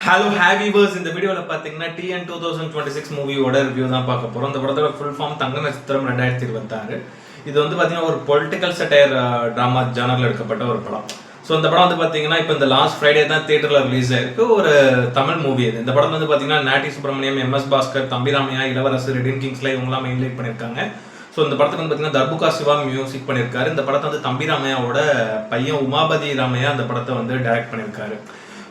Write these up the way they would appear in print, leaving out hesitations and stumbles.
Hello ஹேவிவர்ஸ். இந்த வீடியோவில் பார்த்தீங்கன்னா டிஎன் 2026 மூவியோட ரிவ்யூ தான் பார்க்க போகிறோம். இந்த படத்தோட ஃபுல் ஃபார்ம் தங்க நட்சத்திரம் 2026. இது வந்து பார்த்தீங்கன்னா ஒரு பொலிட்டிக்கல் சட்டையர் ட்ராமா ஜானரில் எடுக்கப்பட்ட ஒரு படம். ஸோ இந்த படம் வந்து பார்த்தீங்கன்னா இப்போ இந்த லாஸ்ட் ஃப்ரைடே தான் தியேட்டரில் ரிலீஸ் ஆயிருக்கு. ஒரு தமிழ் மூவி இது. இந்த படத்தில் வந்து பார்த்தீங்கன்னா நாட்டி சுப்ரமணியம், எம்எஸ் பாஸ்கர், தம்பிராமையா, இளவரசு, ரெடின் கிங்ஸ்ல இவங்களாம் மெயின்லைட் பண்ணியிருக்காங்க. ஸோ இந்த படத்துக்கு வந்து பார்த்தீங்கன்னா தர்புகா சிவா மியூசிக் பண்ணியிருக்காரு. இந்த படத்தை வந்து தம்பி ராமையாவோட பையன் உமாபதி ராமையா அந்த படத்தை வந்து டைரக்ட் பண்ணியிருக்காரு.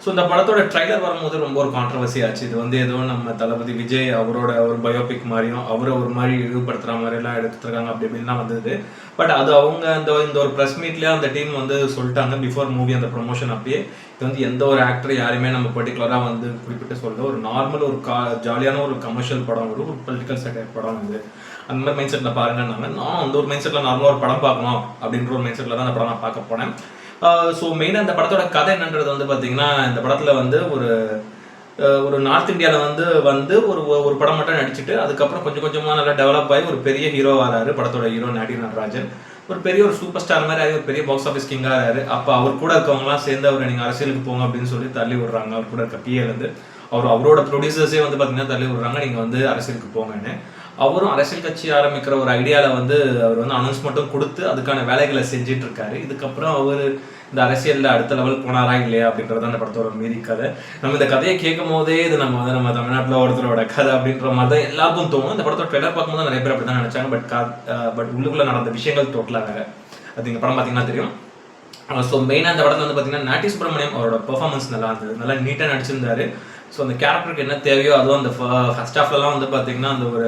ஸோ இந்த படத்தோட ட்ரைலர் வரும்போது ரொம்ப ஒரு கான்ட்ரவர்சி ஆச்சு. இது வந்து ஏதோ நம்ம தளபதி விஜய் அவரோட ஒரு பயோபிக் மாதிரியும் அவரை ஒரு மாதிரி இழிவுபடுத்துகிற மாதிரிலாம் எடுத்துருக்காங்க அப்படி இப்படின்லாம் வந்தது. பட் அது அவங்க இந்த ஒரு ப்ரெஸ் மீட்லேயே அந்த டீம் வந்து சொல்லிட்டாங்க பிஃபோர் மூவி அந்த ப்ரொமோஷன் அப்பயே. இது வந்து எந்த ஒரு ஆக்டர் யாருமே நம்ம பர்டிகுலராக வந்து குறிப்பிட்டு சொல்ல ஒரு நார்மல் ஒரு ஜாலியான ஒரு கமர்ஷியல் படம், ஒரு பொலிட்டிக்கல் சட்டையர் படம் வந்து அந்த மாதிரி மைண்ட் செட்டில் பாருங்கன்னாங்க. நானும் அந்த ஒரு மைண்ட் செட்டில் நார்மலாக ஒரு படம் பார்க்கணும் அப்படின்ற ஒரு மைண்ட் செட்டில் தான் அந்த படம் நான் பார்க்க போனேன். ஸோ மெயினாக இந்த படத்தோட கதை என்னன்றது வந்து பார்த்தீங்கன்னா, இந்த படத்தில் வந்து ஒரு நார்த் இந்தியாவில் வந்து ஒரு படம் மட்டும் நடிச்சுட்டு அதுக்கப்புறம் கொஞ்சம் கொஞ்சமாக நல்லா டெவலப் ஆகி ஒரு பெரிய ஹீரோ வராரு. படத்தோட ஹீரோ நாட்டி நடராஜன் ஒரு பெரிய ஒரு சூப்பர் ஸ்டார் மாதிரி ஆகி ஒரு பெரிய பாக்ஸ் ஆஃபீஸ் கிங்காக ஆகிறாரு. அப்போ அவர் கூட இருக்கவங்கலாம் சேர்ந்து அவர் நீங்கள் அரசியலுக்கு போங்க அப்படின்னு சொல்லி தள்ளி விடுறாங்க. அவர் கூட இருக்க பிஏலேருந்து அவரோட ப்ரொடியூசர்ஸே வந்து பார்த்தீங்கன்னா தள்ளி விடுறாங்க, நீங்கள் வந்து அரசியலுக்கு போங்கன்னு. அவரும் அரசியல் கட்சி ஆரம்பிக்கிற ஒரு ஐடியாவில் வந்து அவர் வந்து அனௌன்ஸ்மெண்ட்டும் கொடுத்து அதுக்கான வேலைகளை செஞ்சுட்டு இருக்காரு. இதுக்கப்புறம் அவர் இந்த அரசியலில் அடுத்த லெவல் போனாரா இல்லையா அப்படின்றது அந்த படத்தோட மீதி கதை. நம்ம இந்த கதையை கேட்கும் போதே இது நம்ம தமிழ்நாட்டில் ஒருத்தரோட கதை அப்படின்ற மாதிரி தான் எல்லாருக்கும் தோணும். இந்த படத்தோட ட்ரெய்லர் பார்க்கும்போது நிறைய பேர் அப்படி தான் நினச்சாங்க. பட் உள்ளுக்குள்ளே நடந்த விஷயங்கள் டோட்டலாக வேறு. அது இந்த படம் பார்த்தீங்கன்னா தெரியும். ஸோ மெயினாக இந்த படத்தில் வந்து பார்த்தீங்கன்னா நாட்டி சுப்ரமணியம் அவரோட பெர்ஃபார்மன்ஸ் நல்லா இருந்தது, நல்லா நீட்டாக நடிச்சிருந்தாரு. ஸோ அந்த கேரக்டருக்கு என்ன தேவையோ அதுவும் அந்த ஃபர்ஸ்ட் ஹாஃப்லலாம் வந்து பார்த்தீங்கன்னா அந்த ஒரு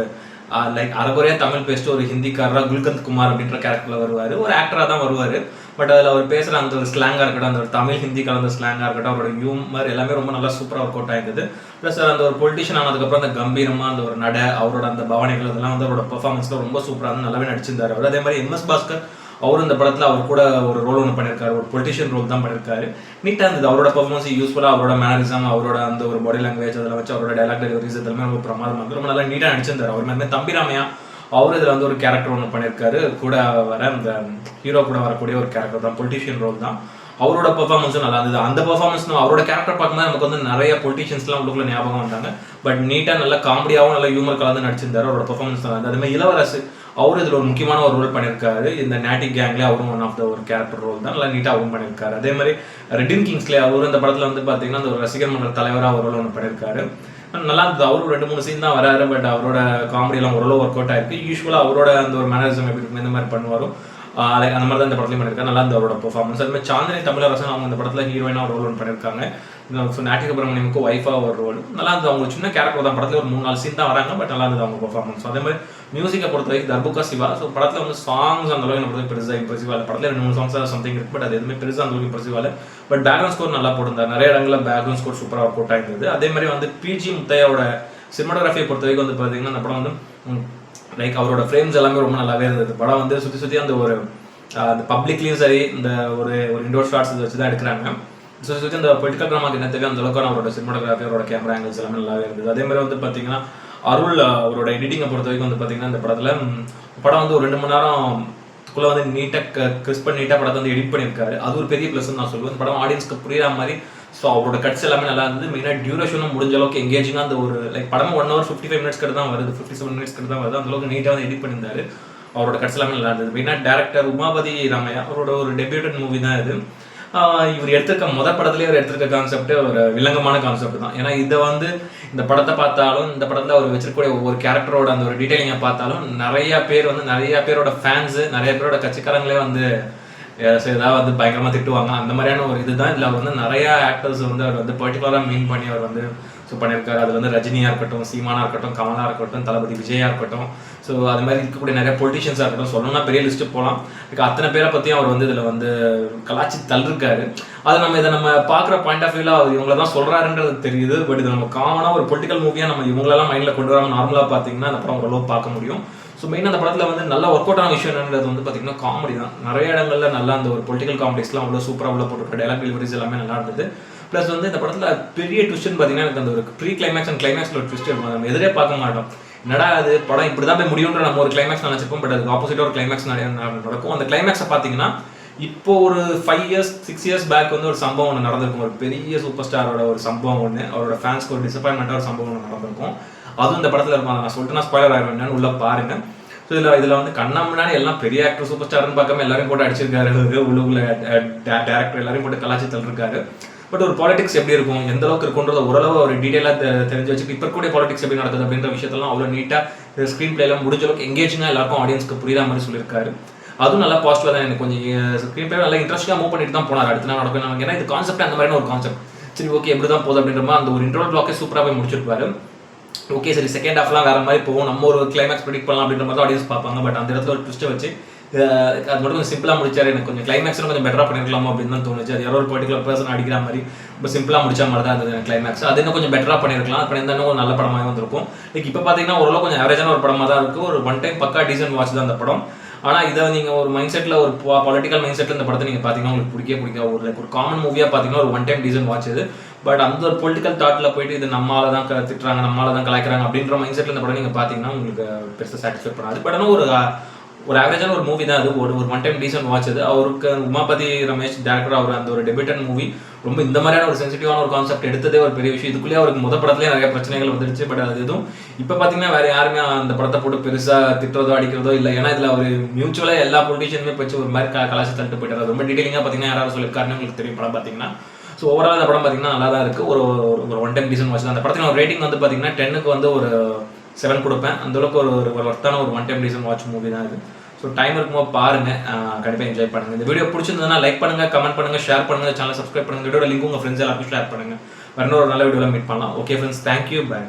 லைக் அரைகுறையாக தமிழ் பேசிட்டு ஒரு ஹிந்திக்காரராக குல்கந்த் குமார் அப்படின்ற கேரக்டரில் வருவார். ஒரு ஆக்டராக தான் வருவார். பட் அதில் அவர் பேசுகிற அந்த ஒரு ஸ்லாங்காக இருக்கட்டும், அந்த ஒரு தமிழ் ஹிந்தி கலந்த ஸ்லாங்காக இருக்கட்டும், அவரோட ஹியூமர் எல்லாமே ரொம்ப நல்லா சூப்பராக ஒர்க் அவுட் ஆயிருந்தது. ப்ளஸ் அந்த ஒரு பொலிட்டிஷியன் ஆனதுக்கப்புறம் அந்த கம்பீரமாக அந்த ஒரு நட அவரோட அந்த பவனைகள் அதெல்லாம் வந்து அவரோட பெர்ஃபார்மன்ஸில் ரொம்ப சூப்பராக வந்து நல்லாவே நடிச்சிருந்தார் அவர். அதே மாதிரி எம்எஸ் பாஸ்கர் அவரும் இந்த படத்தில் அவர் கூட ஒரு ரோல் ஒன்று பண்ணியிருக்காரு, ஒரு பொலிட்டிஷியன் ரோல் தான் பண்ணியிருக்காரு. நீட்டாக இருந்தது அவரோட பர்ஃபார்மன்ஸ். யூஸ்ஃபுல்லாக அவரோட மேனரிசம், அவரோட அந்த ஒரு பாடி லாங்குவேஜ் அதில் வச்சு அவரோட டைலாக் டெலிவரிஸ் இதெல்லாமே ரொம்ப பிரமாதமாக வந்து ரொம்ப நல்லா நீட்டாக நடிச்சிருந்தார். அவர் மாதிரி தம்பிராமையா அவர் இதில் வந்து ஒரு கேரக்டர் ஒன்று பண்ணியிருக்காரு. கூட வர அந்த ஹீரோ கூட வரக்கூடிய ஒரு கேரக்டர் தான், பொலிட்டிஷியன் ரோல் தான். அவரோட பெர்ஃபார்மன்ஸும் நல்லா இருந்தது. அந்த பெர்ஃபார்மன்ஸ் அவரோட கேரக்டர் பார்க்கும்போது நமக்கு வந்து நிறைய பொலிட்டிஷியன்ஸ்லாம் உள்ளுக்குள்ள ஞாபகம் வந்தாங்க. பட் நீட்டாக நல்லா காமெடியாகவும் நல்லா ஹியூமர் கலந்து நடிச்சிருந்தாரு. அவரோட பெர்ஃபார்மன்ஸ் நல்லா இருந்தது. அதே மாதிரி இளவரசு அவரும் இதில் ஒரு முக்கியமான ஒரு ரோல் பண்ணியிருக்காரு. இந்த நாட்டி கேங்லேயே அவரும் ஒன் ஆஃப் த ஒரு கேரக்டர் ரோல் தான் நல்லா நீட்டாக அவரும் பண்ணியிருக்காரு. அதே மாதிரி ரெடின் கிங்ஸ்லே அவரும் இந்த படத்தில் வந்து பார்த்தீங்கன்னா அந்த ஒரு ரசிகர் மன்ற தலைவராக ஒரு ரோல் ஒன்று பண்ணியிருக்காரு. நல்லா இருந்தது. அவரும் 2-3 சீன் தான் வராரு. பட் அவரோட காமெடியெல்லாம் ஓரளவு ஒர்க் அவுட் ஆயிருக்கு. யூஸ்வலாக அவரோட அந்த ஒரு மேனரிசம் எப்படி இருக்கும் இந்த மாதிரி பண்ணுவாரோ அந்த மாதிரி தான் இந்த படத்துலையும் பண்ணியிருக்காரு. நல்லா இருந்தது அவரோட பெர்ஃபார்மன்ஸ். அது மாதிரி சாந்தினி தமிழரசன் அவங்க இந்த படத்தில் ஹீரோயினாக ஒரு ரோல் ஒன்று பண்ணியிருக்காங்க. நாட்டி சுப்ரமணியமுக்கு ஒய்ஃபாக ஒரு ரோல் நல்லா இருந்தது. அவங்க சின்ன கேரக்டர் தான், படத்தில் ஒரு 3-4 சீன் தான் வராங்க. பட் நல்லா இருந்தது அவங்க பெர்ஃபார்மன்ஸ். அதே மாதிரி மியூசிக்கை பொறுத்த வரைக்கும் தர்புகா சிவா. ஸோ படத்தில் வந்து சாங்ஸ் அந்த அளவுக்கு எனக்கு பெருசாக இம்ப்ரெசிவாக இல்லை. படத்தில் 2-3 சாங்ஸ் சம்திங் இருக்கு. பட் அது எதுவுமே பெருசாக அந்த அளவுக்கு இம்ப்ரெசிவாக இல்லை. பட் பேக்ரவுண்ட் ஸ்கோர் நல்லா போட்டிருந்தார். நிறைய இடங்களில் பேக்ரவுண்ட் ஸ்கோர் சூப்பராக ஒர்க் அவுட் ஆயிருந்தது. அதே மாதிரி வந்து பிஜி முத்தையோட சினிமாட்டோகிராஃபியை பொறுத்த வரைக்கும் வந்து பார்த்தீங்கன்னா அந்த படம் வந்து லைக் அவரோட ஃப்ரேம்ஸ் எல்லாமே ரொம்ப நல்லாவே இருந்தது. படம் வந்து சுற்றி அந்த ஒரு அந்த பப்ளிக்லேயும் சரி இந்த ஒரு இண்டோர் ஷாட்ஸ் இதை வச்சு தான் எடுக்கிறாங்க. சுற்றி அந்த பொலிட்டிக்கல் ட்ராமாக்கு என்ன தேவையோ அந்த அளவுக்கு அவரோட சினிமாட்டோகிராஃபி அவரோட கேமரா ஆங்கிள்ஸ் எல்லாமே நல்லாவே இருந்தது. அதே மாதிரி வந்து பார்த்தீங்கன்னா அருள் அவரோட எடிட்டிங்கை பொறுத்த வரைக்கும் வந்து பார்த்தீங்கன்னா இந்த படத்தில் படம் வந்து ஒரு 2 மணி நேரம்குள்ளே வந்து நீட்டாக கிறிஸ்பா நீட்டாக படத்தை வந்து எடிட் பண்ணியிருக்காரு. அது ஒரு பெரிய ப்ளஸ்ன்னு நான் சொல்லுவேன். படம் ஆடியன்ஸ்க்கு புரியுற மாதிரி. ஸோ அவரோட கட்ஸ் எல்லாமே நல்லா இருந்தது. மெயினாக டியூரேஷனும் முடிஞ்ச அளவுக்கு எங்கேஜிங்காக அந்த ஒரு லைக் படம் 1 hour 55 minutes கிட்ட தான் வருது, 57 minutes கிட்ட தான் வருது. அந்தளவுக்கு நீட்டாக வந்து எடிட் பண்ணியிருந்தாரு. அவரோட கட்ஸ் எல்லாமே நல்லா இருந்தது. மெயினாக டேரக்டர் உமாபதி ராமையா அவரோட ஒரு டெபியூட்டட் மூவி தான் இது. இவர் எடுத்திருக்க முதல் படத்துலேயே அவர் எடுத்திருக்க கான்செப்ட் ஒரு வில்லங்கமான கான்செப்ட் தான். ஏன்னா இதை வந்து இந்த படத்தை பார்த்தாலும் இந்த படத்தில் அவர் வச்சிருக்கக்கூடிய ஒவ்வொரு கேரக்டரோட அந்த ஒரு டீட்டெயிலிங்கை பார்த்தாலும் நிறைய பேரோட ஃபேன்ஸு நிறைய பேரோட கட்சிக்காரங்களே வந்து ஏதாவது வந்து பயங்கரமாக திட்டுவாங்க. அந்த மாதிரியான ஒரு இதுதான் இதில் அவர் வந்து நிறையா ஆக்டர்ஸ் வந்து அவர் வந்து பர்டிகுலராக மீன் பண்ணி அவர் வந்து பண்ணியிருக்காரு. அது வந்து ரஜினியாக இருக்கட்டும், சீமானா இருக்கட்டும், கமலா இருக்கட்டும், தளபதி விஜயா இருக்கட்டும். ஸோ அது மாதிரி இருக்கக்கூடிய நிறைய பொலிட்டிஷியன்ஸாக இருக்கட்டும், சொல்லணும்னா பெரிய லிஸ்ட்டு போகலாம். அத்தனை பேரை பற்றியும் அவர் வந்து இதில் வந்து கலாச்சி தள்ளிருக்காரு. அது இதை நம்ம பார்க்குற பாயிண்ட் ஆஃப் வியூவில் அவர் இவங்கள தான் சொல்கிறாருன்றது தெரியுது. பட் இது நம்ம காமனாக ஒரு பொலிட்டிக்கல் மூவியாக நம்ம இவங்களெல்லாம் மைண்டில் கொண்டு வராமல் நார்மலாக பார்த்தீங்கன்னா அந்த படம் ஓரளவு பார்க்க முடியும். ஸோ மெயினாக அந்த படத்தில் வந்து நல்லா ஒர்க் அவுட் ஆன விஷயம் என்னன்றது வந்து பார்த்தீங்கன்னா காமெடி தான். நிறைய இடங்களில் நல்லா அந்த ஒரு பொலிட்டிக்கல் காமெடிஸ்லாம் அவ்வளோ சூப்பராக உள்ள போட்டுருக்க டைலாக் டெலிவரிஸ் எல்லாமே நல்லா இருந்தது. ப்ளஸ் வந்து இந்த படத்தில் பெரிய ட்விஸ்ட்னு பார்த்தீங்கன்னா எனக்கு அந்த ஒரு ப்ரீ கிளைமேக்ஸ் அண்ட் கிளைமேக்ஸில் ஒரு ட்விஸ்ட் இருக்கும். நம்ம எதிரே பார்க்க மாட்டோம். என்னடா அது படம் இப்படி தான் போய் முடியுன்ற நம்ம ஒரு கிளைமேக்ஸ் நினச்சிப்போம். பட் அதுக்கு ஆப்போசிட்டாக ஒரு கிளைமேக்ஸ் நடக்கும். அந்த கிளைமேக்ஸை பார்த்தீங்கன்னா இப்போ ஒரு 5 இயர்ஸ் 6 இயர்ஸ் பேக் வந்து ஒரு சம்பவம் ஒன்று நடந்திருக்கும். ஒரு பெரிய சூப்பர் ஸ்டாரோட ஒரு சம்பவம் ஒன்று, அவரோட ஃபேன்ஸ்க்கு ஒரு டிசப்பாயின்மெண்ட்டாக ஒரு சம்பவம் ஒன்று நடந்திருக்கும். அதுவும் இந்த படத்தில் இருக்கும். நான் சொல்லிட்டு ஸ்பாயிலர் ஆகிடும் என்னன்னு உள்ள பாருங்க. ஸோ இதில் வந்து கண்ணா முன்னாடி எல்லாம் பெரிய ஆக்டர் சூப்பர் ஸ்டார்னு பார்க்காம எல்லாரையும் போட்டு அடிச்சிருக்காரு. உள்ள டேரக்டர் எல்லாரையும் போட்டு கலாச்சி தள்ளிருக்காரு. பட் ஒரு பாலிடிக்ஸ் எப்படி இருக்கும், எந்த அளவுக்கு இருக்குன்றத ஓரளவு ஒரு டீட்டெயிலாக தெரிஞ்சு வச்சுட்டு இப்போ கூட பாலிடிக்ஸ் எப்படி நடக்குது அப்படின்ற விஷயத்தெல்லாம் அவ்வளோ நீட்டாக ஸ்க்ரீன் பிளேலாம் முடிஞ்ச அளவுக்கு எங்கேஜிங்காக எல்லாருக்கும் ஆடியன்ஸ்க்கு புரியாத மாதிரி சொல்லியிருக்காரு. அதுவும் நல்லா பாசிட்டிவாக தான். எனக்கு கொஞ்சம் ஸ்க்ரீன் பிளே நல்லா இன்ட்ரெஸ்ட்டாக மூவ் பண்ணிட்டு தான் போனார். அடுத்த நாள் நடக்கும். ஏன்னா இது கான்செப்ட் அந்த மாதிரியான ஒரு கான்செப்ட். சரி ஓகே எப்படி தான் போகுது அப்படின்ற மாதிரி அந்த ஒரு இன்ட்ரோல் பிளாக்கே சூப்பராக போய் முடிச்சிருப்பாரு. ஓகே சரி செகண்ட் ஹாஃப்லாம் வேற மாதிரி போகும், நம்ம ஒரு கிளைமேக்ஸ் ப்ரெடிக்ட் பண்ணலாம் அப்படின்ற மாதிரி ஆடியன்ஸ் பார்ப்பாங்க. பட் அந்த இடத்துல ஒரு ட்விஸ்ட்டை வச்சு அது மட்டும் கொஞ்சம் சிம்பிளாக முடிச்சாரு. எனக்கு கொஞ்சம் கிளைமேக்ஸும் கொஞ்சம் பெட்டராக பண்ணிருக்கலாமோ அப்படின்னு தான் தோணுச்சு. அது யாரோ ஒரு பர்டிகுலர் பர்சன் அடிக்கிற மாதிரி ரொம்ப சிம்பிளாக முடிச்ச மாதிரி தான் இருந்தது கிளைமேக்ஸ். அது இன்னும் கொஞ்சம் பெட்டராக பண்ணிருக்கலாம். அப்போ இன்னும் ஒரு நல்ல படமாக வந்திருக்கும். லைக் இப்போ பார்த்தீங்கன்னா ஓரளவு கொஞ்சம் ஆவரேஜான ஒரு படமாக தான் இருக்குது. ஒரு ஒன் டைம் பக்கா டீசன்ட் வாட்ச் தான் அந்த படம். ஆனால் இதை நீங்கள் ஒரு மைண்ட் செட்டில் ஒரு பொலிட்டிக்கல் மைண்ட் செட்டில் இந்த படத்தை நீங்கள் பார்த்தீங்கன்னா உங்களுக்கு பிடிக்காது. ஒரு காமன் மூவியாக பார்த்தீங்கன்னா ஒரு ஒன் டைம் டீசன்ட் வாட்ச் இது. பட் அந்த ஒரு பொலிட்டிக்கல் தாட்டில் போயிட்டு இது நம்மளால தான் திட்டுறாங்க, நம்மளால தான் கலாய்க்கிறாங்க அப்படின்ற மைண்ட் செட்டில் இந்த படம் நீங்கள் பார்த்தீங்கன்னா உங்களுக்கு பெருசாக சாட்டிஸ்ஃபை பண்ணாது. பட் ஆனால் ஒரு ஆவரேஜான ஒரு மூவி தான் அது. ஒரு ஒன் டைம் டீசன்ட் வாட்ச் அது. அவருக்கு உமாபதி ரமேஷ் டேரக்டர், அவர் அந்த ஒரு டெபியூட்டன் மூவி ரொம்ப இந்த மாதிரியான ஒரு சென்சிட்டிவான ஒரு கான்செப்ட் எடுத்ததே ஒரு பெரிய விஷயம். இதுக்குள்ளேயே அவருக்கு படத்துலேயே நிறைய பிரச்சனைகள் வந்துருச்சு. பட் அது எதுவும் இப்போ பார்த்தீங்கன்னா வேற யாருமே அந்த படத்தை போட்டு பெருசாக திட்டுறதோ அடிக்கிறதோ இல்லை. ஏன்னா இதில் அவர் மியூச்சுவலாக எல்லா பொலிட்டிஷியனுமே வச்சு ஒரு மாதிரி கலாச்சி தட்டு போயிட்டார். ரொம்ப டீட்டெயிலிங்காக பார்த்தீங்கன்னா யாராவது சொல்லியிருக்காருன்னு உங்களுக்கு தெரியும் படம் பார்த்தீங்கன்னா. ஸோ ஓவரால் அந்த படம் பார்த்தீங்கன்னா நல்லா தான் இருக்குது. ஒரு ஒன் டைம் டீசன்ட் வாட்ச் தான். அந்த படத்தில் ஒரு ரேட்டிங் வந்து பார்த்தீங்கன்னா 10க்கு வந்து ஒரு 7 கொடுப்பேன். அந்தளவுக்கு ஒரு ஒர்த்தான ஒரு one time decent watch movie தான் இது. ஸோ டைம் இருக்கும்போது பாருங்க, கண்டிப்பாக என்ஜாய் பண்ணுங்க. இந்த வீடியோ பிடிச்சிருந்ததுன்னா லைக் பண்ணுங்க, கமெண்ட் பண்ணுங்க, ஷேர் பண்ணுங்க, சேனல் சப்ஸ்கிரைப் பண்ணுங்க. வீடியோட லிங்க் உங்கள் ஃப்ரெண்ட்ஸ் எல்லாருக்கும் ஷேர் பண்ணுங்க. வேற ஒரு நல்ல வீடியோவில் மீட் பண்ணலாம். Okay friends, thank you, by.